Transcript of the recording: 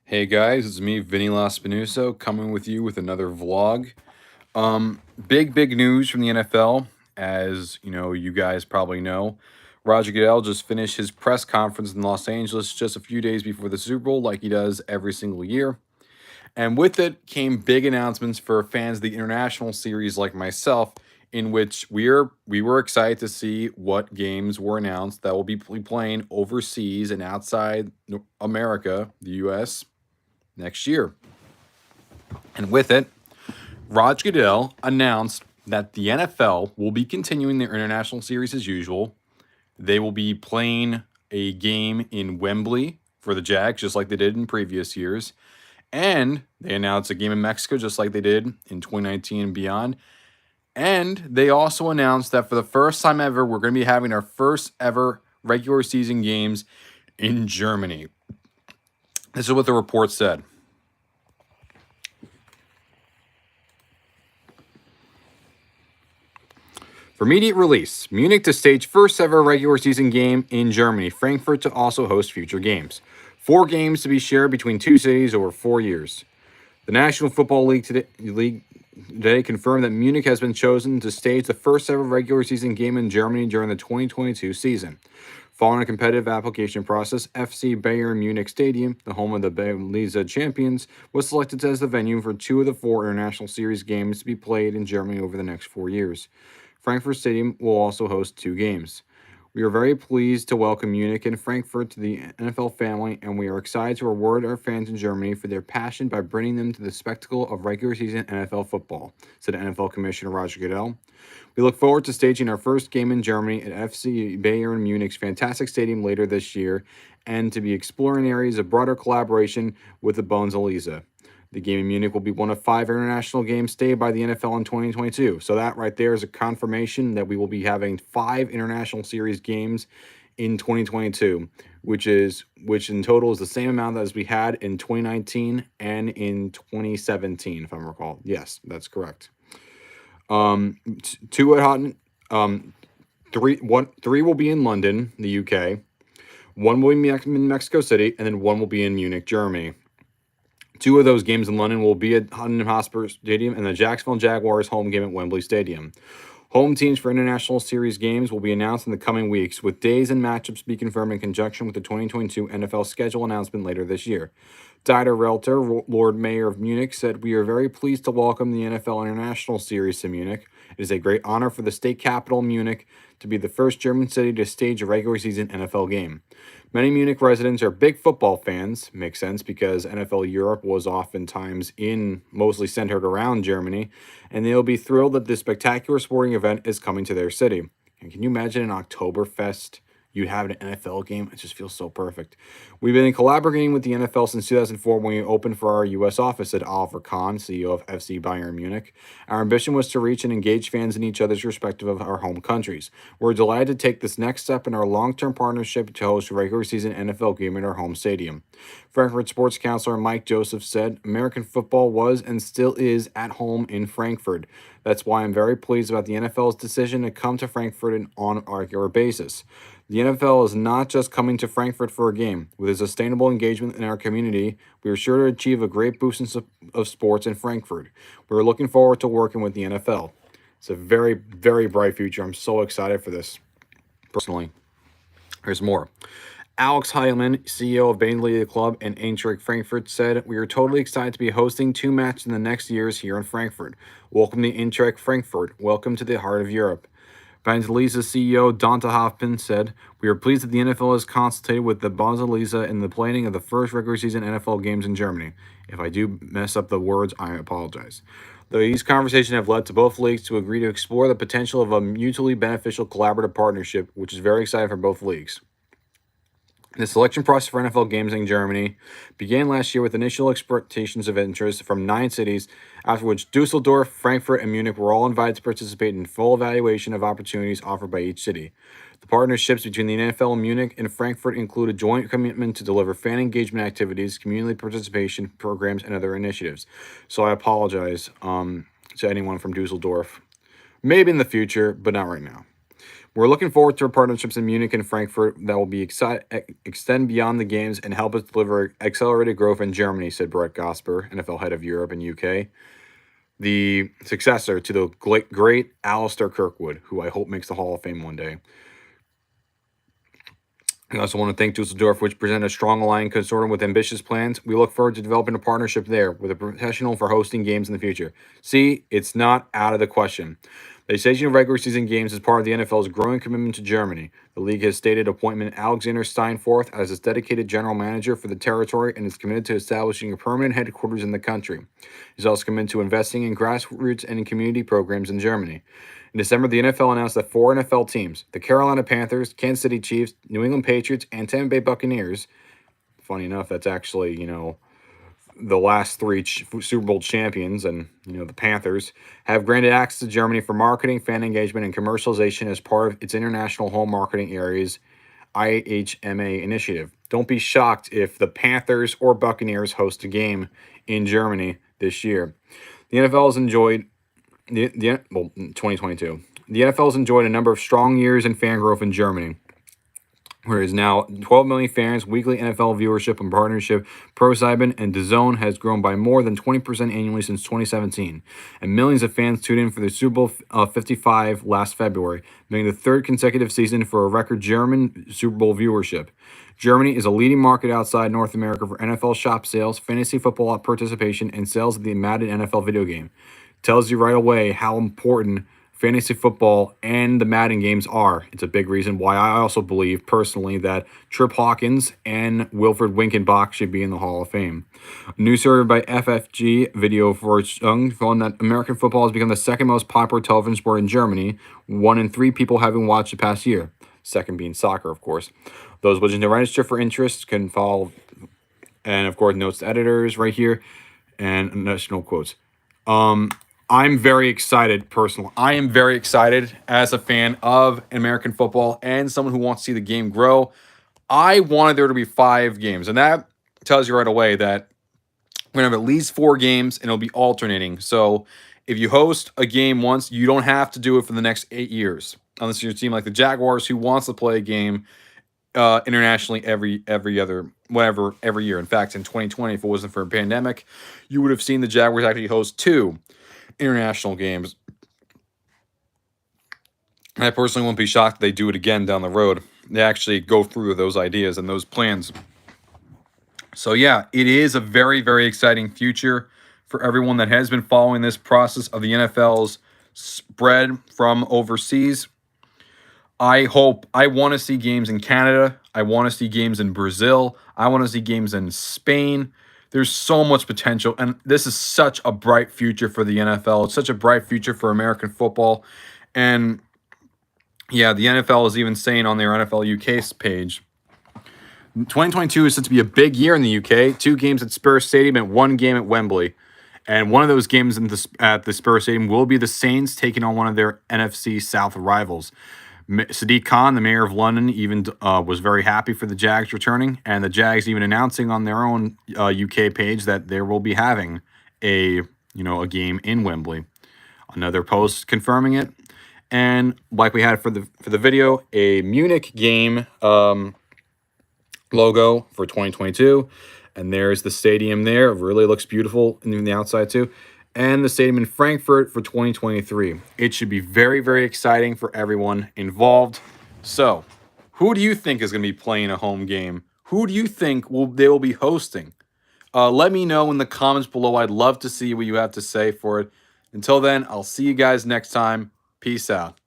Hey guys, it's me, Vinny Lospinuso, coming with you with another vlog. Big news from the NFL, as you know, you guys probably know. Roger Goodell just finished his press conference in Los Angeles just a few days before the Super Bowl, like he does every single year. And with it came big announcements for fans of the international series like myself, in which we were excited to see what games were announced that will be playing overseas and outside America, the US, next year. And with it, Roger Goodell announced that the NFL will be continuing their international series as usual. They will be playing a game in Wembley for the Jags, just like they did in previous years. And they announced a game in Mexico, just like they did in 2019 and beyond. And they also announced that for the first time ever, we're going to be having our first ever regular season games in Germany. This is what the report said. For immediate release, Munich to stage first ever regular season game in Germany, Frankfurt to also host future games. 4 games to be shared between 2 cities over 4 years. The National Football League today confirmed that Munich has been chosen to stage the first ever regular season game in Germany during the 2022 season. Following a competitive application process, FC Bayern Munich Stadium, the home of the Bundesliga champions, was selected as the venue for 2 of the 4 International Series games to be played in Germany over the next 4 years. Frankfurt Stadium will also host 2 games. We are very pleased to welcome Munich and Frankfurt to the NFL family, and we are excited to reward our fans in Germany for their passion by bringing them to the spectacle of regular season NFL football, said NFL Commissioner Roger Goodell. We look forward to staging our first game in Germany at FC Bayern Munich's fantastic stadium later this year, and to be exploring areas of broader collaboration with the Bundesliga. The game in Munich will be one of 5 international games staged by the NFL in 2022. So that right there is a confirmation that we will be having 5 international series games in 2022, which in total is the same amount as we had in 2019 and in 2017, if I recall. Yes, that's correct. 2 at Houghton, 3 will be in London, the UK. 1 will be in Mexico City, and then 1 will be in Munich, Germany. 2 of those games in London will be at Tottenham Hotspur Stadium and the Jacksonville Jaguars home game at Wembley Stadium. Home teams for International Series games will be announced in the coming weeks, with days and matchups to be confirmed in conjunction with the 2022 NFL schedule announcement later this year. Dieter Relter, Lord Mayor of Munich, said, "We are very pleased to welcome the NFL International Series to Munich. It is a great honor for the state capital, Munich, to be the first German city to stage a regular season NFL game. Many Munich residents are big football fans. Makes sense because NFL Europe was oftentimes mostly centered around Germany, and they'll be thrilled that this spectacular sporting event is coming to their city." And can you imagine an Oktoberfest? You have an NFL game. It just feels so perfect. "We've been collaborating with the NFL since 2004 when we opened for our U.S. office," said Oliver Kahn, CEO of FC Bayern Munich. "Our ambition was to reach and engage fans in each other's respective of our home countries. We're delighted to take this next step in our long-term partnership to host a regular season NFL game in our home stadium." Frankfurt sports counselor Mike Joseph said, "American football was and still is at home in Frankfurt. That's why I'm very pleased about the NFL's decision to come to Frankfurt on a regular basis. The NFL is not just coming to Frankfurt for a game. With a sustainable engagement in our community, we are sure to achieve a great boost of sports in Frankfurt. We're looking forward to working with the NFL." It's a very, very bright future. I'm so excited for this, personally. There's more. Alex Heilman, CEO of Bundesliga Club and Eintracht Frankfurt, said, "We are totally excited to be hosting 2 matches in the next years here in Frankfurt. Welcome to Eintracht Frankfurt. Welcome to the heart of Europe." Bundesliga CEO Dante Hoffmann said, "We are pleased that the NFL has consulted with the Bundesliga in the planning of the first regular season NFL games in Germany." If I do mess up the words, I apologize. These conversations have led to both leagues to agree to explore the potential of a mutually beneficial collaborative partnership, which is very exciting for both leagues. The selection process for NFL games in Germany began last year with initial expressions of interest from 9 cities, after which Dusseldorf, Frankfurt, and Munich were all invited to participate in full evaluation of opportunities offered by each city. The partnerships between the NFL, Munich, and Frankfurt include a joint commitment to deliver fan engagement activities, community participation programs, and other initiatives. So I apologize to anyone from Dusseldorf. Maybe in the future, but not right now. We're looking forward to our partnerships in Munich and Frankfurt that will be extend beyond the games and help us deliver accelerated growth in Germany, said Brett Gosper, NFL head of Europe and UK, the successor to the great Alistair Kirkwood, who I hope makes the Hall of Fame one day. I also want to thank Dusseldorf, which presented a strong aligned consortium with ambitious plans. We look forward to developing a partnership there with a professional for hosting games in the future. See, it's not out of the question. The decision of regular season games is part of the NFL's growing commitment to Germany. The league has stated appointment Alexander Steinforth as its dedicated general manager for the territory and is committed to establishing a permanent headquarters in the country. He's also committed to investing in grassroots and in community programs in Germany. In December, the NFL announced that 4 NFL teams, the Carolina Panthers, Kansas City Chiefs, New England Patriots, and Tampa Bay Buccaneers, funny enough, that's actually, the last 3 Super Bowl champions and, the Panthers, have granted access to Germany for marketing, fan engagement, and commercialization as part of its international home marketing areas IHMA initiative. Don't be shocked if the Panthers or Buccaneers host a game in Germany this year. The NFL has enjoyed 2022. The NFL has enjoyed a number of strong years in fan growth in Germany, where it is now 12 million fans, weekly NFL viewership and partnership. ProSieben and DAZN has grown by more than 20% annually since 2017, and millions of fans tuned in for the Super Bowl 55 last February, making the 3rd consecutive season for a record German Super Bowl viewership. Germany is a leading market outside North America for NFL shop sales, fantasy football participation, and sales of the Madden NFL video game. Tells you right away how important fantasy football and the Madden games are. It's a big reason why I also believe personally that Trip Hawkins and Wilfred Winkenbach should be in the Hall of Fame. A new survey by FFG Video for Young found that American football has become the 2nd most popular television sport in Germany, 1 in 3 people having watched the past year. 2nd being soccer, of course. Those wishing to register for interest can follow, and of course, notes to editors right here, and additional quotes. I'm very excited, personally. I am very excited as a fan of American football and someone who wants to see the game grow. I wanted there to be 5 games, and that tells you right away that we're going to have at least 4 games, and it'll be alternating. So if you host a game once, you don't have to do it for the next 8 years, unless you're a team like the Jaguars who wants to play a game internationally every year. In fact, in 2020, if it wasn't for a pandemic, you would have seen the Jaguars actually host 2 international games. And I personally won't be shocked if they do it again down the road. They actually go through those ideas and those plans. So yeah, it is a very, very exciting future for everyone that has been following this process of the NFL's spread from overseas. I want to see games in Canada. I want to see games in Brazil. I want to see games in Spain. There's so much potential, and this is such a bright future for the NFL. It's such a bright future for American football. And yeah, the NFL is even saying on their NFL UK page, 2022 is set to be a big year in the UK. 2 games at Spurs Stadium and 1 game at Wembley. And one of those games at the Spurs Stadium will be the Saints taking on one of their NFC South rivals. Sadiq Khan, the mayor of London, even was very happy for the Jags returning, and the Jags even announcing on their own UK page that they will be having a game in Wembley. Another post confirming it, and like we had for the video, a Munich game logo for 2022, and there's the stadium there. It really looks beautiful in the outside too. And the stadium in Frankfurt for 2023. It should be very, very exciting for everyone involved. So, who do you think is going to be playing a home game? Who do you think they will be hosting? Let me know in the comments below. I'd love to see what you have to say for it. Until then, I'll see you guys next time. Peace out.